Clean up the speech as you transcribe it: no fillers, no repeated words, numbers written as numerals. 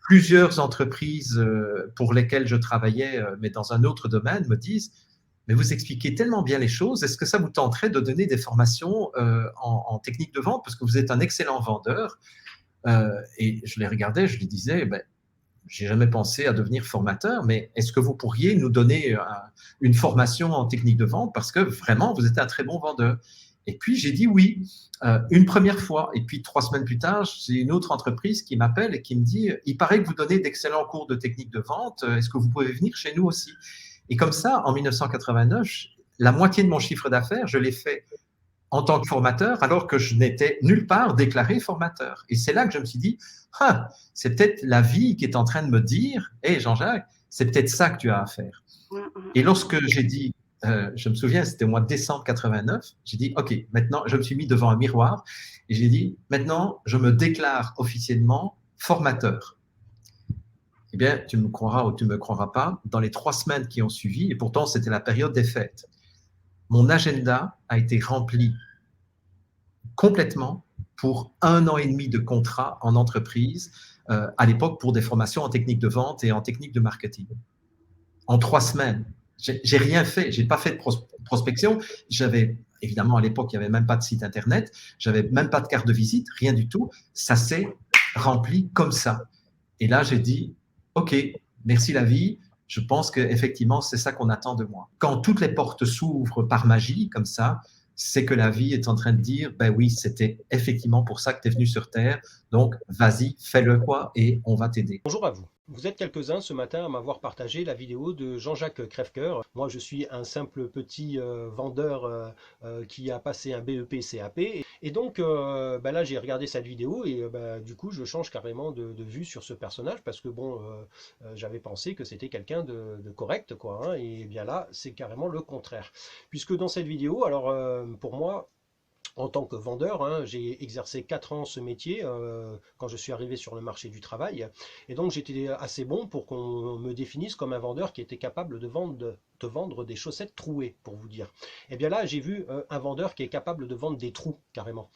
plusieurs entreprises pour lesquelles je travaillais, mais dans un autre domaine, me disent, mais vous expliquez tellement bien les choses, est-ce que ça vous tenterait de donner des formations en technique de vente parce que vous êtes un excellent vendeur. Et je les regardais, je lui disais, ben, j'ai jamais pensé à devenir formateur, mais est-ce que vous pourriez nous donner une formation en technique de vente parce que vraiment, vous êtes un très bon vendeur. Et puis, j'ai dit oui, une première fois. Et puis, 3 semaines plus tard, j'ai une autre entreprise qui m'appelle et qui me dit, il paraît que vous donnez d'excellents cours de technique de vente, est-ce que vous pouvez venir chez nous aussi? Et comme ça, en 1989, la moitié de mon chiffre d'affaires, je l'ai fait en tant que formateur, alors que je n'étais nulle part déclaré formateur. Et c'est là que je me suis dit, ah, c'est peut-être la vie qui est en train de me dire, hé Jean-Jacques, c'est peut-être ça que tu as à faire. Et lorsque j'ai dit, je me souviens, c'était au mois de décembre 89, j'ai dit, OK, maintenant, je me suis mis devant un miroir et j'ai dit, maintenant, je me déclare officiellement formateur. Eh bien, tu me croiras ou tu ne me croiras pas, dans les 3 semaines qui ont suivi, et pourtant c'était la période des fêtes, mon agenda a été rempli complètement pour 1 an et demi de contrat en entreprise, à l'époque pour des formations en technique de vente et en technique de marketing. En 3 semaines, j'ai rien fait, j'ai pas fait de prospection. J'avais évidemment à l'époque il n'y avait même pas de site internet, j'avais même pas de carte de visite, rien du tout. Ça s'est rempli comme ça. Et là j'ai dit ok, merci la vie. Je pense qu'effectivement, c'est ça qu'on attend de moi. Quand toutes les portes s'ouvrent par magie, comme ça, c'est que la vie est en train de dire, ben oui, c'était effectivement pour ça que tu es venu sur Terre. Donc, vas-y, fais-le quoi et on va t'aider. Bonjour à vous. Vous êtes quelques-uns ce matin à m'avoir partagé la vidéo de Jean-Jacques Crèvecoeur. Moi, je suis un simple petit vendeur qui a passé un BEP CAP. Et donc, là, j'ai regardé cette vidéo et du coup, je change carrément de vue sur ce personnage parce que bon, j'avais pensé que c'était quelqu'un de correct, quoi. Hein, et bien là, c'est carrément le contraire. Puisque dans cette vidéo, alors pour moi, en tant que vendeur, hein, j'ai exercé 4 ans ce métier quand je suis arrivé sur le marché du travail. Et donc j'étais assez bon pour qu'on me définisse comme un vendeur qui était capable de vendre des chaussettes trouées, pour vous dire. Et bien là, j'ai vu un vendeur qui est capable de vendre des trous, carrément.